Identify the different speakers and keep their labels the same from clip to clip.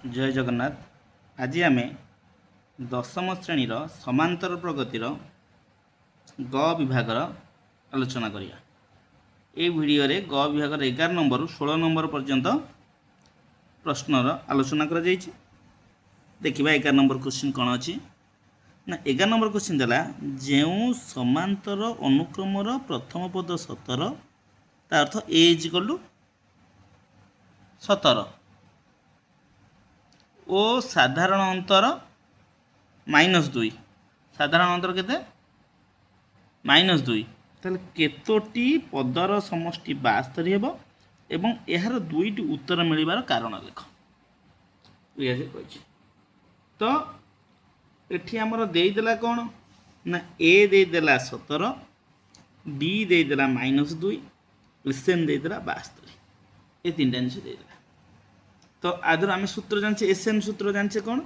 Speaker 1: जय जगन्नाथ। आज आम दशम श्रेणीर समांतर प्रगतिर ग विभागर आलोचना करिया। ए वीडियो रे ग विभागर 11 नंबर 16 नंबर पर्यंत प्रश्नर आलोचना करा जायछि। देखिबा 11 नंबर क्वेश्चन कौन अच्छी ना 11 नंबर क्वेश्चन देला जेउ समांतर अनुक्रमर प्रथम पद 17 ता अर्थ ए इज इक्वल टू 17 ओ साधारण अंतर -2 साधारण अंतर केते -2 ताले केतोटी पदर समष्टि 72 हेबो एवं एहार दुईटी उत्तर मिलिबार कारण लेख ये कहि तो एठी हमर देई देला कोन ना ए देई देला 17 बी देई देला -2 एन देई देला 72 ये तीनटा जिनिस देई देला। तो आदर आम सूत्र जाने एस एन सूत्र जाने कौन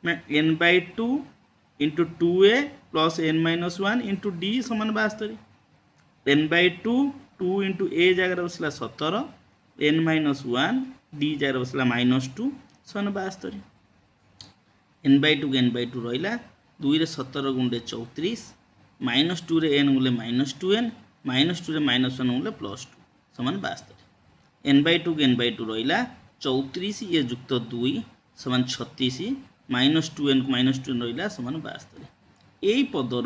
Speaker 1: ना n by 2 into 2a plus n minus 1 into d समान 72 एन बाई 2 2 इंटू ए जगह बसला 17 एन माइनस 1 डी जगह बसला -2 समान 72 एन बाई 2 रहा 2 रे 17 गुंडे 34 -2 रे एन गुले -2n -2 रे -1 गुले +2 समान 72 एन बाई 2 रहा 34 ये जुक्त 2 समान 36 -2n को -2n रहा समान 72 यही पदर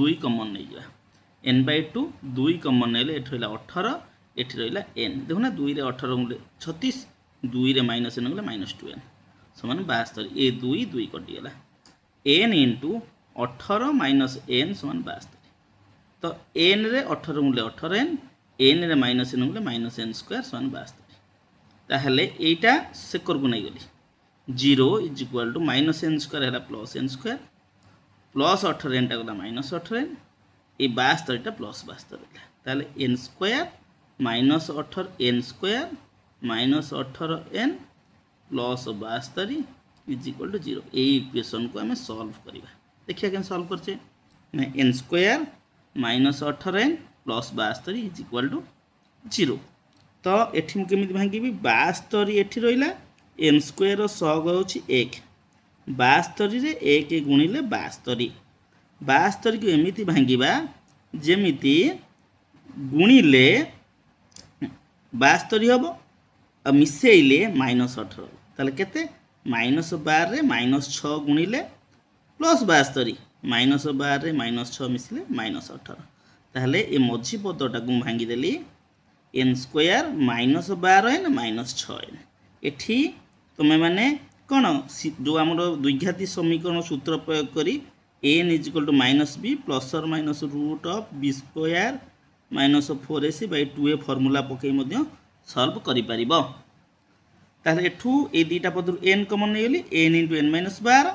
Speaker 1: 2 कमन नहीं जा एन बाई 2 कमन नहीं एट रहा 18 एट रहा एन देखो ना 2 रे 18 गुले 36 2 रे -n गुले -2n समान 72 ये 2 कटिगला एन इंटू 18 माइनस एन समान 72 तो एन रे 18 गुले 18n एन रे -n गुले -n² समान 72 ताहले एटा सेकर को नहीं गली 0 इज इक्वल टू -n² है +n² प्लस 18n टा गला -18n ए 72 टा प्लस 72 रहा ताहले n² -18n² -18n plus 72 is equal to 0 ए इक्वेशन को हमें सॉल्व करबा। देखिए केन सॉल्व करछे ना n² -18n plus 72 is equal to 0 तो एठी केमी भांगी 72 एठी रहिला n² सग होची 1 72 रे 1 गुणिले 72 72 को एमिति भांगीबा जेमिति गुणिले 72 हबो आ मिसेइले -18 ताले केते -12 रे -6 गुणिले +72 -12 रे -6 मिसले -18 ताहले ए मझी पदटा को भांगी देली n² -12n -6n एठी तुमे माने कौन जो आम द्विघाती समीकरण सूत्र प्रयोग करी n is equal to -b plus और माइनस √b² -4ac/2a फॉर्मूला पकई मध्य सॉल्व करि परिबो। ताहले एठू ए दीटा पदरु n कमन नै गली n * n - 12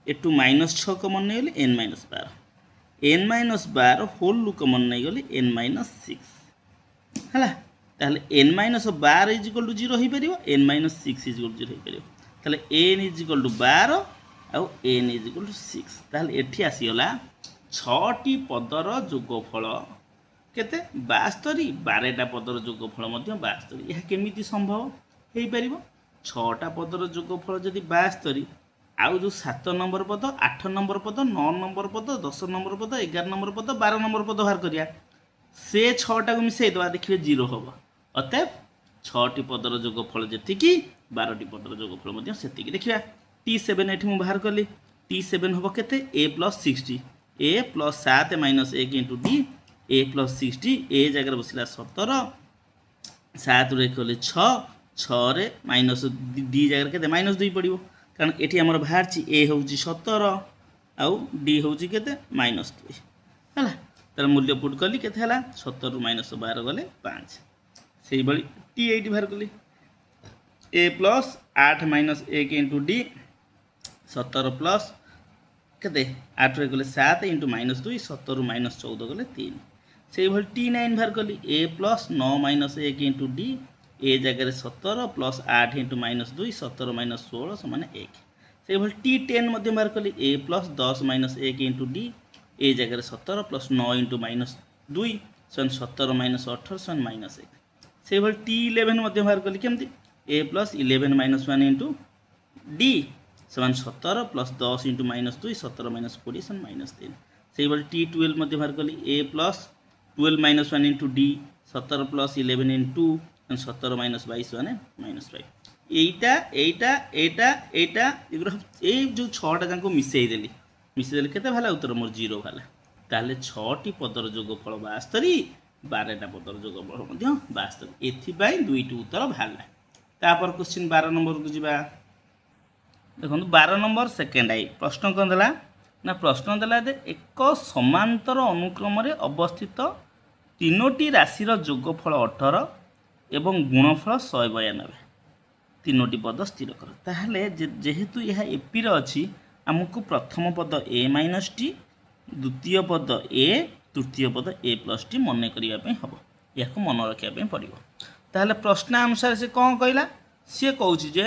Speaker 1: एठू -6 कमन नै गली n - 12 n - 12 होल कमन नै गली n - 6 हला ताहले n - 12 इज इक्वल टू 0 हो परिबो n - 6 इज इक्वल टू 0 हो परिबो ताहले n इज इक्वल टू 12 आउ n इज इक्वल टू 6 ताहले एठी आसी गला 6 टी पदर जोगफल केते 72 12टा पदर जोगफल मध्ये 72 यह केमिति संभव हे परिबो 6टा पदर जोगफल जदि 72 आउ जो 7 नंबर पद 8 नंबर पद 9 नंबर पद 10 नंबर पद 11 नंबर पद 12 नंबर पद बाहर करिया से 6टा को मिसई दवा देखिए 0 होबो अतएव 6टी पदर जोगफल जेतिकी 12टी पदर जोगफल मध्ये सेतिकी देखिया t7 एठी मु बाहर करली t7 होबो केते a + 60 a + 7 - 1 * d a + 60 a जगह बसला 17 7 रे कले 6 6 रे माइनस d जगह केते -2 पड़िबो कारण एठी हमर बाहर छि a होउची 17 आउ d होउची केते -2 हला तर मूल्य पुट कली केते हला 17 ରୁ -12 गले 5 सेही बळी t8 बाहर कली a + 8 - 1 * d 17 प्लस केते 8 रे गले 7 * -2 17 ରୁ -14 गले 3 सेही भली t9 बाहर कली a + 9 - 1 * d a जगह 17 + 8 * -2 17 - 16 समान 1 सेही भली t10 मध्ये बाहर कली a + 10 - 1 * d ए जगह 17 + 9 * -2 सन 17 - 18 सन -1 से भल t11 मध्य बाहर कली केमती ए प्लस 11 माइनस 1 इंटू डी समान 17 प्लस 10 इंटू माइनस 2 17 माइनस 20 समान माइनस 3 से टी 12 मध्य बाहर कली a plus 12 minus 1 into d 17 plus 11 into 17 minus 22 मान माइनस 5 এইটা এইটা এইটা এইটা এগুলো এই যে ছটা যাক মিশাইদেলি মিশাইদেলি কেতে ভালো উত্তর মোর 0 ভালো তাহলে 6টি পদর যোগফল 72 12টা পদর যোগফল মধ্য 72 এথিপাই দুইটি উত্তর ভালো তারপর কোশ্চেন 12 নম্বর কু যা দেখুন 12 নম্বর সেকেন্ড আই প্রশ্ন কোন দেলা না প্রশ্ন দেলা যে এক সমান্তর অনুক্রমে অবস্থিত তিনোটি রাশির যোগফল 18 এবং গুণফল 192 তিনোটি পদ স্থির কর তাহলে যেহেতু ଏହା এপির অছি আমকু প্রথম পদ a মাইনস টি দ্বিতীয় পদ a তৃতীয় পদ a প্লস টি মনে করিয়া পই হবো ইয়াকু মনে রাখিয়া পই পড়িব তাহলে প্রশ্ন অনুসারে সে কোন কইলা সে কହୁଛି যে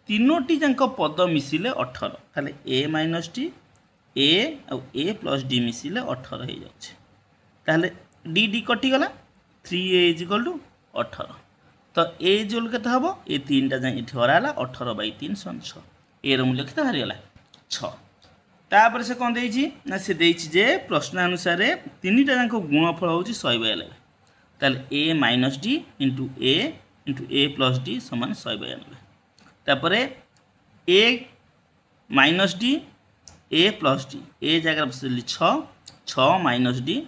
Speaker 1: তিনোটি যাক পদ মিশিলে 18 তাহলে a মাইনস টি a আর a প্লস d মিশিলে 18 হয়ে যাচ্ছে তাহলে d d কটি গলা 3a = 18 तो ए जोल के हम ये 3टा जाए ये हराला 18/3 = 6 ए मूल्य के हारीगला 6 तापर से कौन देछि ना से देछि जे प्रश्न अनुसार 3टा जाक गुणफल होछि 192 ताले a minus d into a plus d समान 192 तापर a minus d a plus d a जगह बसली 6 minus d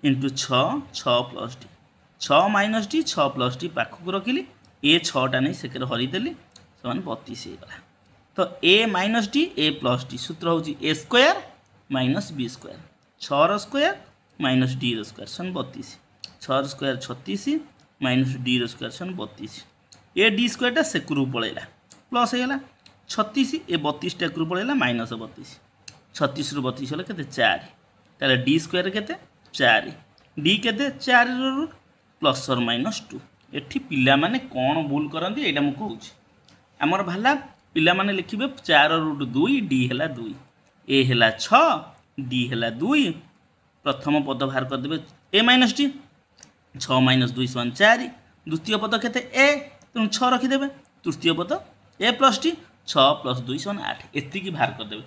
Speaker 1: into 6 plus d 6 minus t 6 plus t पाखक रखिली ए 6टा नहीं से हरीदेली समान 32 होगा तो a minus t a plus t सूत्र हूँ a square minus b square 6 square minus d square सन 32 6 स्क्वायर 36 माइनस डी स्क्वायर सन 32 ए डी स्क्वायरटा सेकरू पलैला प्लस होगा 36 ए 32 टेकरू पलैला माइनस 32 36 रु 32 होगा के 4 ताले डी स्क्वायर के 4 डी के 4 रूट प्लस और माइनस 2 एठी पिला माने कौन भूल करंती एटा मु कहूची हमर भाला पिला माने लिखिबे 4 रूट 2 डी हैला 2 ए हैला 6 डी हैला 2 प्रथम पद बाहर कर देबे ए माइनस टी 6 माइनस 2 = 4 द्वितीय पद केते ए तुम 6 रखि देबे तृतीय पद ए प्लस टी 6 प्लस 2 = 8 एति की बाहर कर देबे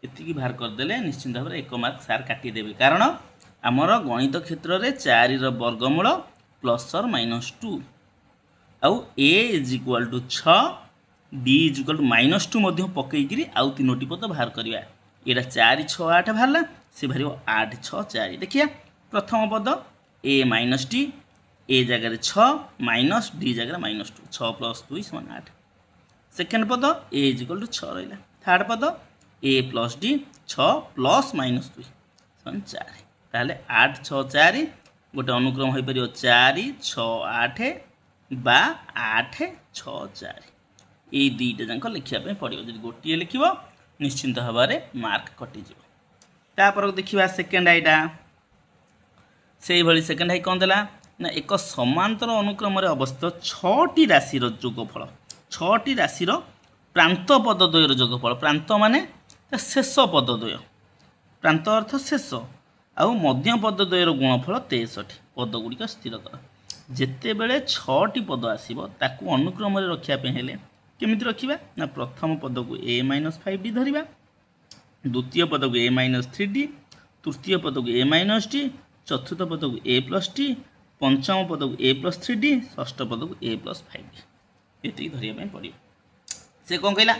Speaker 1: एति की बाहर कर देले निश्चित भाबरे 1 मार्क सार काटी देबे कारण हमर गणित क्षेत्र रे 4 रो वर्गमूल प्लस और माइनस 2 आउ a = 6 d = -2 मध्य पकईकरी आउ तीनोटी पद बाहर करिया एटा 4 6 8 बाहरला से भारियो 8 6 4 देखिया प्रथम पद a माइनस t a जगह 6 माइनस d जगह -2 6 प्लस 2 = 8 सेकंड पद a = 6 रहिला थर्ड पद a प्लस d 6 प्लस -2 = 4 ताले 8 6 4 गोटे अनुक्रम हो पार 4 6 8 बा 8 6 4 ये दुईटा जाक लिखापी पड़ो जब गोटे लिख निश्चिंत भाव में मार्क कटिज तापर देखा सेकेंड आईटा से भाई सेकेंड आई कौन देला ना एक समांतर अनुक्रम अवस्थित 6टी राशि जोगफल 6टी राशि प्रांत पदद्वयर जोगफल प्रांत माने शेष पदद्वय प्रांत अर्थ शेष आउ मध्य पदद्वयर गुणफल 63 पदगुड़िक स्थिर कर जिते बड़े 6टी पद आसो ताकू अनुक्रम रखापी हेले केमिति रखिबा ना प्रथम पद को a - 5d धरिबा द्वितीय पद को a - 3d तृतीय पद को a - t चतुर्थ पद को a + t पंचम पद को a + 3d षष्ठ पद को a + 5d ये धरिया पड़ो से कौन कहला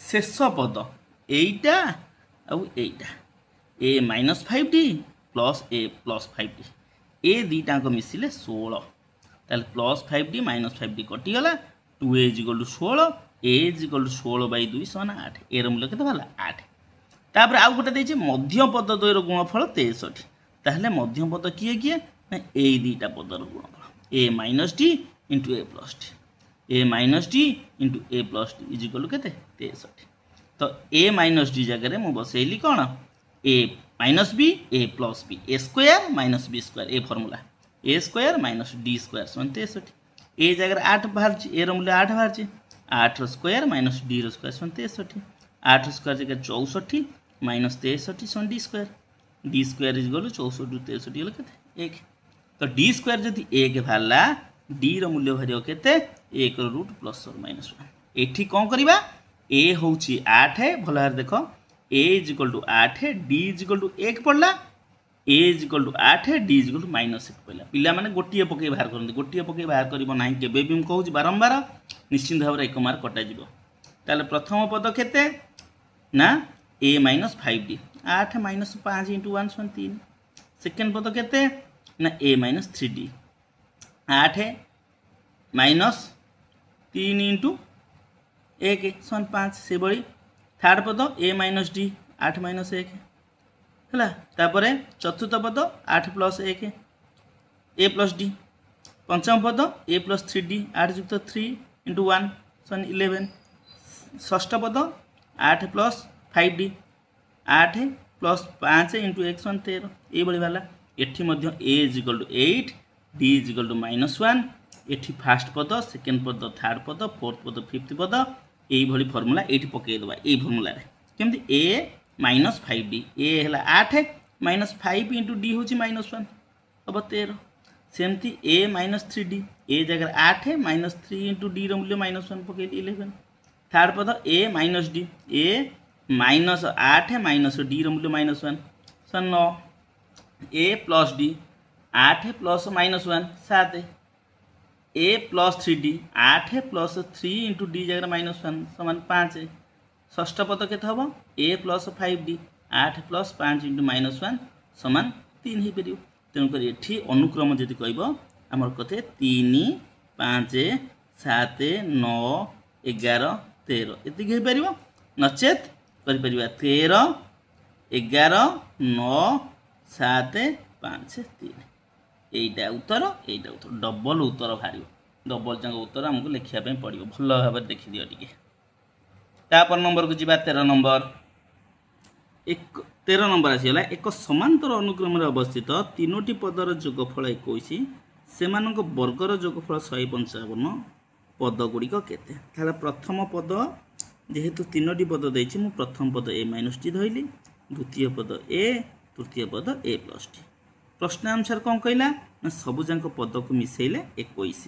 Speaker 1: शेष पद एटा आउ एटा a - 5d plus a + 5d ए दुईटा मिसिले 16 ताल plus 5d - 5d कटिगला 2a = 16 a = 16/2 = 8 एर मूल्य केते भला 8 तापर आउ गोटे देछि मध्य पद द्वयर गुणफल 63 ताहले मध्य पद किए किए ना ए दुईटा पदर गुणफल a - t * a + t a - t * a + t = केते 63 तो a - d जगह मु बसैली कोन a minus b a plus b a square minus b square ए formula a square minus d square = 63 a जगह 8 बाहर ए मूल्य 8 बाहर 8 square minus d square = 63 8 square जगह 64 माइनस 63 डी स्क्वायर = 64 63 1 तो डी स्क्वायर जदि 1 बाहरला डी रो मूल्य भारियो केते 1 रूट प्लस और माइनस 1 एठी कौन करवा ए हूँ 8 भल भाव देख a is equal to 8 d is equal to 1 पड़ा a is equal to 8 d is equal to minus 1 पड़ा पिला माने गोटे पकई बाहर करते गोटे पकई बाहर कर ना केबे भी कहूँ बारंबार निश्चिंत भाव 1 मार्क कटाଯିब ताले प्रथम पद केते ना a minus 5d 8 minus 5 into 1 3 second पद केते ना a minus 3d 8 minus 3 into 1 5 से बड़ी थर्ड पद ए माइनस डी 8 माइनस 1 है तापर चतुर्थ पद 8 प्लस 1 ए प्लस डी पंचम पद ए प्लस 3d 8 युक्त 3 इंटू 1 11 षष्ठ पद 8 प्लस 5d 8 प्लस 5 इंटू 1 13 ये भाला एठी मध्य a is equal to 8 d is equal to minus 1 एठी फास्ट पद सेकेंड पद थर्ड पद फोर्थ पद फिफ्थ पद यही फर्मूला ये पकईदेवा ये फर्मूला केमती ए माइनस 5d ए है 8 माइनस 5 इंटू डी हूँ माइनस 1 हम 13 सेमती ए माइनस 3d ए जगह 8 माइनस 3 इंटू डी मूल्य माइनस 1 पकई 11 थर्ड पद a minus d a minus 8 minus d मूल्य minus 1 9 a plus d 8 plus minus 1 7 a plus 3d 8 plus 3 into d जगह minus 1 समान 5 षष्ठ पद के हम a plus 5d 8 plus 5 into minus 1 समान 3 हो पार तेणुक ये अनुक्रम जब कह कथे 3 5 7 9 11 13 एति हो पार नचेत कर 13 11 9 7 5 3 यहीटा उत्तर डबल उत्तर बाहर डबल जाक उत्तर आमको लिखापी पड़ो भल भाव देखी टे तापर नंबर को जी 13 नंबर 13 नंबर आसीगला एक समांतर अनुक्रम अवस्थित तीनोटी पदर जोगफल 21 से वर्गर जोगफल 155 पद गुड़िक केते प्रथम पद जेहेतु तीनोटी पद देछि मु प्रथम पद ए माइनस टी धइली द्वितीय पद ए तृतीय पद ए प्लस टी प्रश्न अनुसार कौन कहला ना सबुजाक पद को मिसेले 21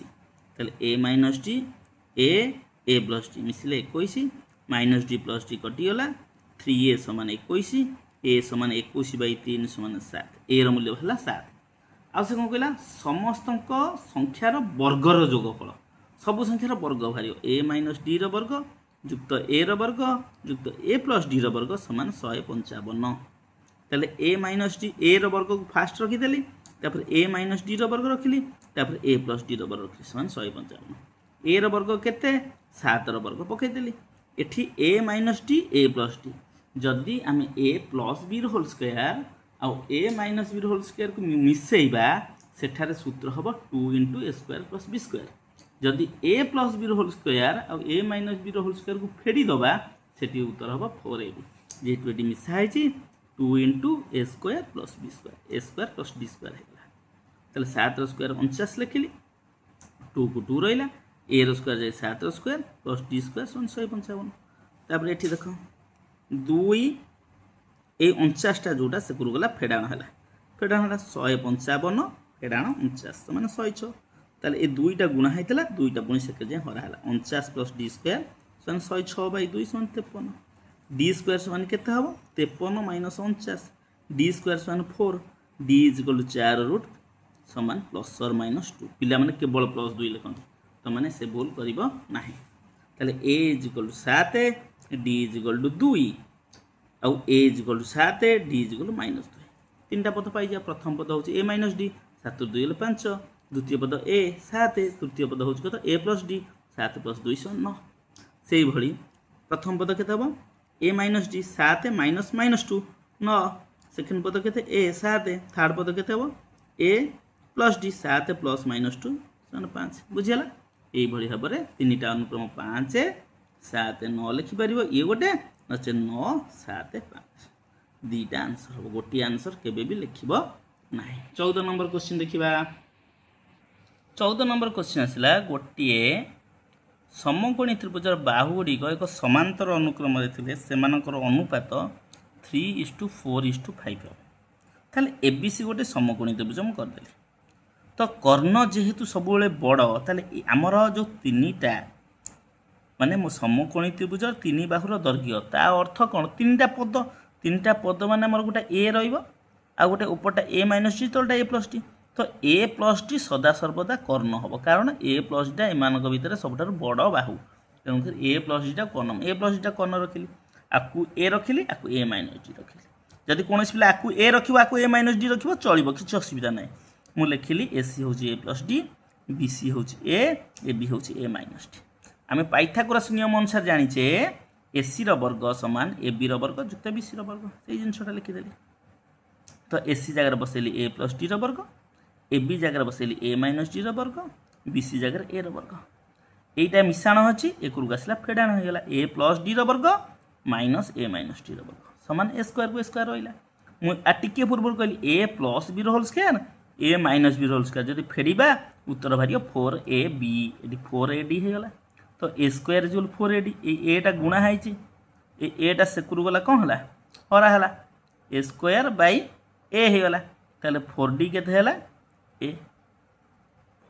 Speaker 1: ताले a minus t a plus t मिसले 21 माइनस डी प्लस टी कटिगला 3a समान 21 ए समान 21/3 समान 7 ए मूल्य है 7 आ से कौन कहला समस्त संख्यार वर्गर जोगफल सब संख्यार वर्ग बाहर ए माइनस डी वर्ग युक्त ए वर्ग युक्त ए प्लस डी वर्ग समान 155 ताले ए माइनस डी ए वर्ग को फास्ट रखीदेली तापर ए माइनस डी वर्ग रखिली तापर ए प्लस डी वर्ग रखिली समान 155 ए वर्ग केते 7 वर्ग पकईदेली एठी a minus d a plus d जदि आम a plus b whole square आउ a minus b whole square को मिसेइबा सेठारे सूत्र हम 2 into a square plus b square जदि a plus b whole square आउ a minus b whole square को फेड़ी दबा सेठी उत्तर हम 4ab जेहेतु ये मिसाई 2 into a square plus b square plus d square है ताले 7 स्क्वायर 49 लिखिली 2 को 2 रहा ए स्क्वायर जाए 7 स्क्वायर प्लस डी स्क्वायर 155 तापर ये देख 2 ए 49टा जोटा से गला फेड़ाण है 155 फेड़ाण 49 मैंने 106 ताले ये दुईटा गुणा होता दुईटा पुणी से जाए हरा है 49 प्लस डी स्क्वायर समान 106/2 समान 53 डी स्क्वायर समान केते हम 53 माइनस 49 डी स्क्वायर समान 4 d is equal to 4 root समान प्लस और माइनस 2 पिला माने केवल प्लस 2 लिखते तो मैंने से भूल करिबो नाही ताले a is equal to 7 d is equal to 2 आउ a is equal to 7 d is equal to minus 2 तीनटा पद पाई जा प्रथम पद होची ए माइनस डी 7 2 5 द्वितीय पद ए 7 तृतीय पद होची कत ए प्लस डी 7 प्लस 2 9 से भली प्रथम पद केते हम a minus d 7 minus minus 2 9 second पद केते ए 7 थर्ड पद केते हम a plus d 7 plus minus 2 5 बुझीला यही भाव में तीनटा अनुक्रम 5 7 9 लिखिपर ये गोटे नचे 9 7 5 दुईटा आंसर हम गोटे आंसर केबे भी लिखब ना 14 नंबर क्वेश्चन देखा 14 नंबर क्वेश्चन आसला गोटे समकोणी त्रिभुजर बाहुगुड़िक एक समांतर अनुक्रम से अनुपात 3:4:5 ताले एबीसी गोटे समकोणी त्रिभुज मुझे करदेली तो कर्ण जेहेतु सब बड़ ताले आमर जो तीनटा माने मो समकोणी त्रिभुज तीन बाहुर दैर्घ्य ता अर्थ कौन तीनटा पद माने आमर गोटे ए रहिबो आ गोटे उपरटा ए माइनस टी तलटा ए प्लस टी तो ए प्लस टी सदा सर्वदा कर्ण हम कारण ए प्लस टा एमान भितर सबुठार बड़ बाहु तेणुकर ए प्लस टा कर्ण ए प्लस टा कर्ण रखिली आकु ए रखिली आकु ए माइनस डी रखिली जदि कौन पिला आकु ए रखिबो आकु ए माइनस डी रखिबो चलिबो किछि असुविधा नै मु लिखिली एसी होची ए प्लस डी बीसी होची ए बी होची ए माइनस डी आमे पाइथागोरस नियम अनुसार जानिचे एसी रो वर्ग समान ए बी रो वर्ग जुक्त बीसी रो वर्ग सेही जिनसटा लिखिदेली तो एसी जगह बसेली ए प्लस डी रो वर्ग ए बी जगह बसेली ए माइनस डी रो वर्ग बीसी जगह ए रो वर्ग एटा मिश्रण अछि एकरु आसला फेडाण हो गेला ए प्लस डी रो वर्ग माइनस ए माइनस डी रो वर्ग समान ए स्क्वायर को स्क्वायर रहिला मु आ टिके पूर्व कहली ए प्लस बी रो होल स्क्वायर ए माइनस बी रो होल स्क्वायर जदि फेडिबा उत्तर भारियो 4ab एडी 4ad हे गेला तो ए स्क्वायर इज 4ad ए टा गुणा हाइची ए टा सेकुरु गला कोन हला हरा हला ए स्क्वायर बाय ए हे गला ताले 4d केते हला ए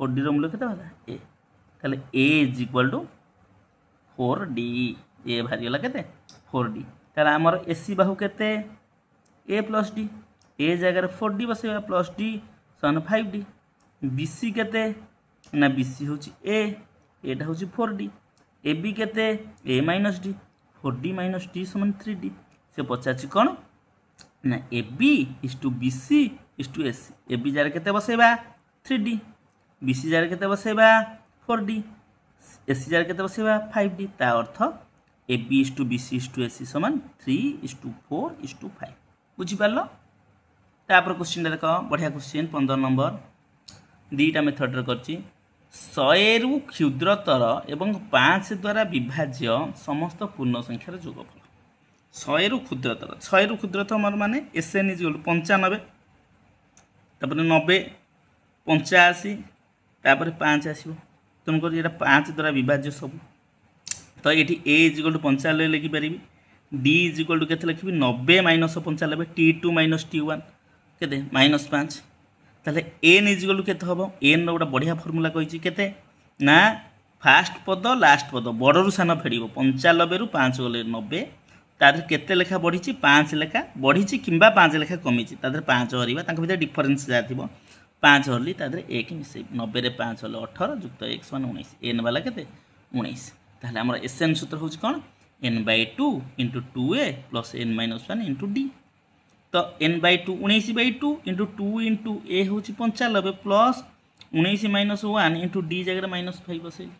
Speaker 1: 4d रो मूल्य केते हला ए ताले a is equal to 4d ए भारी गला केते 4d ताले हमर एसी बाहु केते ए प्लस डी ए जगह 4d बसेबा प्लस डी सन 5d बीसी केते ना बीसी होची ए एटा होची 4d ए बी केते a minus d 4d minus d समान 3d से पचाची कोन ना a b is to bc is to ac a b जार केते बसेबा 3d बीसी जार केते बसेबा 4d एसी जार केते बसेबा 5d ता अर्थ a b is to bc is to ac समान 3 इज टू 4 इज टू 5 बुझी पारलो तापर क्वेश्चन देख बढ़िया क्वेश्चन 15 नंबर दीटा मेथड रे करची 100 रु क्षुद्रतर एवं 5 द्वारा विभाज्य समस्त पूर्ण संख्यार जोगफल 100 रु क्षुद्रतर माने एसएन इज 95 तापर 90 85 तापर 5 आसीबो तुम कर एटा 5 द्वारा विभाज्य सब तो ये ए इज इक्वल टू 95 लिखि पारिबी डी इज इक्वल टू केते लिखिबी 90 माइनस 95 t2 माइनस t1 केते माइनस 5 ताले एन इज इक्वल टू केते हबो एन रो गोटा बढ़िया फार्मूला कहिछि केते ना फास्ट पद लास्ट पद बड़रू सान फेडिबो 95 रु 5 गले 90 तादर केते लेखा बढ़िछि 5 लेखा बढ़िछि किंबा 5 लेखा कमिछि तादर 5 हरिबा तांक भीतर डिफरेंस जा थिबो 5 हरली तादर 1 मिसै 90 रे 5 हले 18 जुक्त x मान 19 एन वाला केते 19 ताले हमर एसएन सूत्र होछि कोन n/2 * 2a + n-1 * d तो n/2 19/2 * 2 * a होछि 95 प्लस 19 - 1 * d जगह -5 बसेली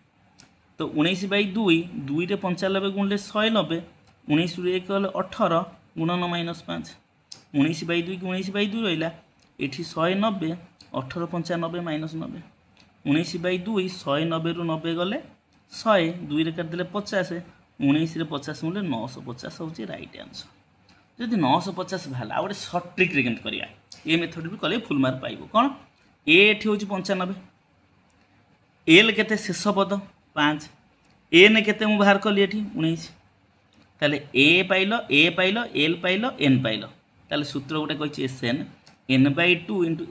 Speaker 1: तो 19/2 2 रे 95 गुणले 190 19 रे 1 गले 18 गुणन -5 19/2 की 19/2 रहिला एठी 190 18 95 -90 19/2 190 रु 90 गले 100 2 रे काट देले 50 19 रे 50 मूल्य 950 होची राइट आंसर जदि 950 भाला आ गोटे सर्ट ट्रिक रे केमत करिया ए मेथड भी कले फुल मार्क पाइबो कोन ए एठी होची 95 एल केते शेष पद 5 एन केते मु बाहर कली एठी 19 ताले ए पाइलो एल पाइलो एन पाइलो ताले सूत्र गोटे कहिछि SN n/2 *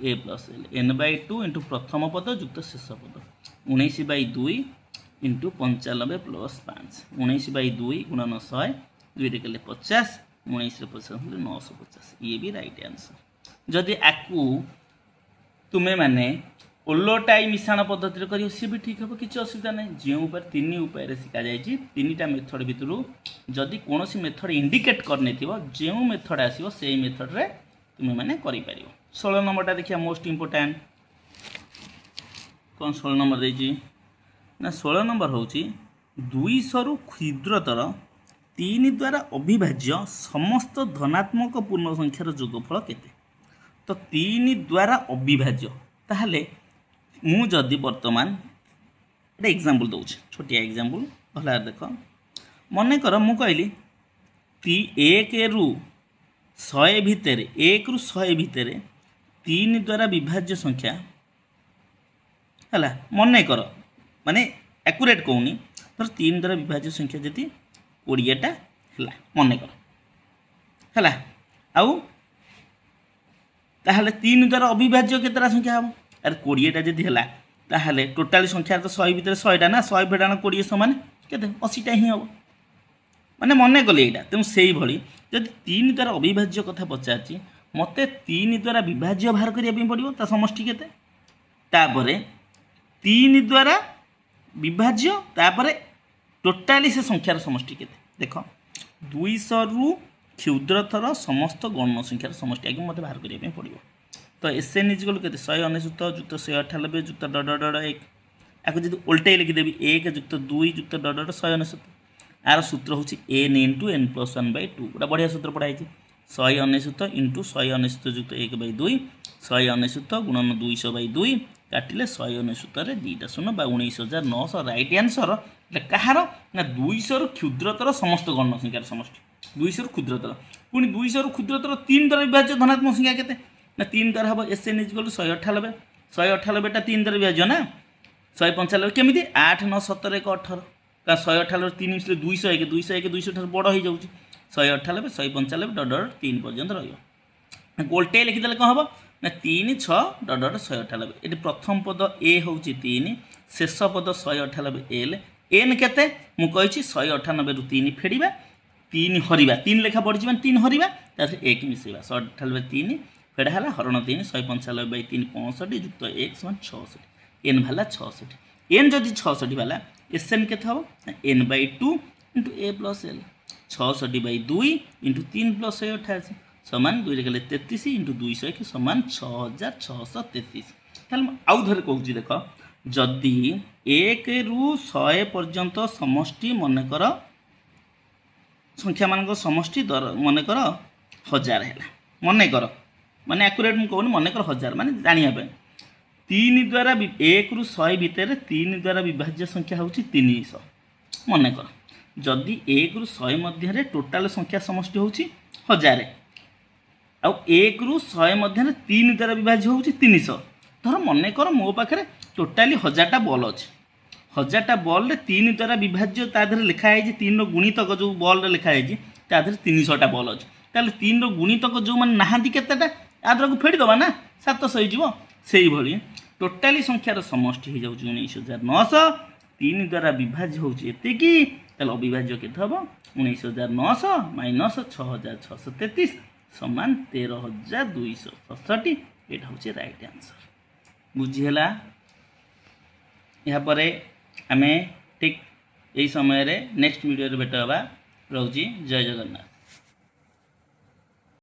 Speaker 1: a + l n/2 * प्रथम पद जुक्त शेष पद 19/2 * 95 + 5 19/2 गुणन 100 2 रे कले 50 19 रे 50 हले 950 ये भी राइट आंसर जदि आकु तुमे माने ओलोटाई मिश्रण पद्धति रे करियो सी भी ठीक हबो किछ असुविधा नै जे ऊपर तीन उपाय रे सिखा जाय छी तीनटा मेथड भितरु जदि कोनोसी मेथड इंडिकेट करने थिबो जे मेथड आसीबो सेही मेथड रे तुमे माने करि परियो 16 नंबरटा देखिया मोस्ट इंपोर्टेंट कोन 16 नंबर दे छी ना 16 नंबर होची 200 रु क्षुद्रतर 3 द्वारा अविभाज्य समस्त धनात्मक पूर्ण संख्यार जोगफल केते तो 3 द्वारा अविभाज्य ताहले मु जदि वर्तमान एटा एग्जांपल दउछ छोटिया एग्जांपल भला देख मने कर मु कहली 1 रु 100 भितर 1 रु 100 भितर 3 द्वारा विभाज्य संख्या हला मने कर माने एक्यूरेट कहूनी तर 3 द्वारा विभाज्य संख्या जति 20टा हला मने कर हला आउ ताहले 3 द्वारा अविभाज्य केतरा संख्या हम ଆରେ 20ଟା ଯଦି ହେଲା ତାହେଲେ ଟୋଟାଲି ସଂଖ୍ୟା ତ 100 ଭିତରେ 100ଟା ନା 100 ଫେଡ଼ାଣ 20 ସମାନ କେତେ 80ଟା ହିଁ ହେବ ମାନେ ମନେ କଲେ ଏଇଟା। ତେଣୁ ସେଇଭଳି ଯଦି 3 ଦ୍ୱାରା ଅବିଭାଜ୍ୟ କଥା ପଚାରିଛି ମୋତେ 3 ଦ୍ୱାରା ବିଭାଜ୍ୟ ବାହାର କରିବା ପାଇଁ ପଡ଼ିବ ତା ସମଷ୍ଟି କେତେ, ତାପରେ 3 ଦ୍ୱାରା ବିଭାଜ୍ୟ, ତାପରେ ଟୋଟାଲି ସେ ସଂଖ୍ୟାର ସମଷ୍ଟି କେତେ। ଦେଖ 200ରୁ କ୍ଷୁଦ୍ରତର ସମସ୍ତ ଗୌଣ ସଂଖ୍ୟାର ସମଷ୍ଟି ଆগে ମୋତେ ବାହାର କରିବା ପାଇଁ ପଡ଼ିବ। ତ SN ଇଜିକାଲ୍ କେତେ 199 ଯୁକ୍ତ 198 ଯୁକ୍ତ ଡ 1 ଆକୁ ଯଦି ଓଲଟେଇ ଲେଖିଦେବି 1 ଯୁକ୍ତ 2 ଯୁକ୍ତ ଡ 199। आर सूत्र हूँ n इंटू n+1/2 गोटा बढ़िया सूत्र पढ़ाई 199 इंटू 199 युक्त 1/2 199 गुणन 200/2 काटिले 199 2टा 0 बा 19,900 रईट आंसर कहार ना 200 रु क्षुद्रतर समस्त गण संख्यार समष्टि 200 रु क्षुद्रतर पुणी 200 रु क्षुद्रतर 3 द्वारा विभाज्य धनात्मक संख्या केते ना 3 द्वारा हम SN = 198 198टा 3 द्वारा विभाज्य ना 195 केमिति 8 9 17 1 18 का 198 3 मिसले 201 201 200 ठार बड़ हो जाउची 198 195 डॉट 3 पर्यंत रहियो गोलटे लिखिदेले कौन हम ना 3 6 डॉट 198 ये प्रथम पद ए हूँ 3 शेष पद 198 एल एन केते मु कहि 198 रु 3 फेडिबा 3 हरिबा 3 लेखा पड़ी 3 हरिबा तासे 1 मिसेबा 198 3 फेडा हला हरण 3 195/3 65 युक्त 1 66 एन भाला 66 एन जदि 66 वाला SN केते हम n/2 into a plus L 66/2 into 3 plus 188 समान 2 गले 33 इंटू 201 समान 6633 ताल आउ धरे कहूची देख जदि 1 रु 100 पर्यंत समष्टि मनकर संख्या मानक समष्टि मनकर 1000 है मनकर माने एक्यूरेट मु कहूनी मनकर 1000 माने जानिया पे 3 द्वारा 1 रु 100 भितर 3 द्वारा विभाज्य संख्या हूँ 300 मनकर जदि 1 रु 100 मध्य टोटाल संख्या समष्टि हूँ 1000 आउ 1 रु 100 मध्य 3 द्वारा विभाज्य हूँ 300 धर मनकर मो पाखे टोटाली 1000टा बल अच्छे 1000टा बल 3 द्वारा विभाज्य तादेह लिखाई 3 गुणितक जो बल लिखाई तादेह 300टा बल अच्छे ताल 3 गुणितक जो मैंने नहांती केतेटा आदर को फेड़ीदबा ना 700 हो से टोटाली संख्यार समष्टि हो जाऊँ 19,900 3 द्वारा विभाज्य हूँ एतिकी अविभाज्य केते हम 19,900 माइनस 6,633 समान 13,267 यहाँ हूँ राइट आंसर बुझीगला यापर आम ठीक यही समय नेक्स्ट वीडियो भेट हवा रोची जय जगन्नाथ।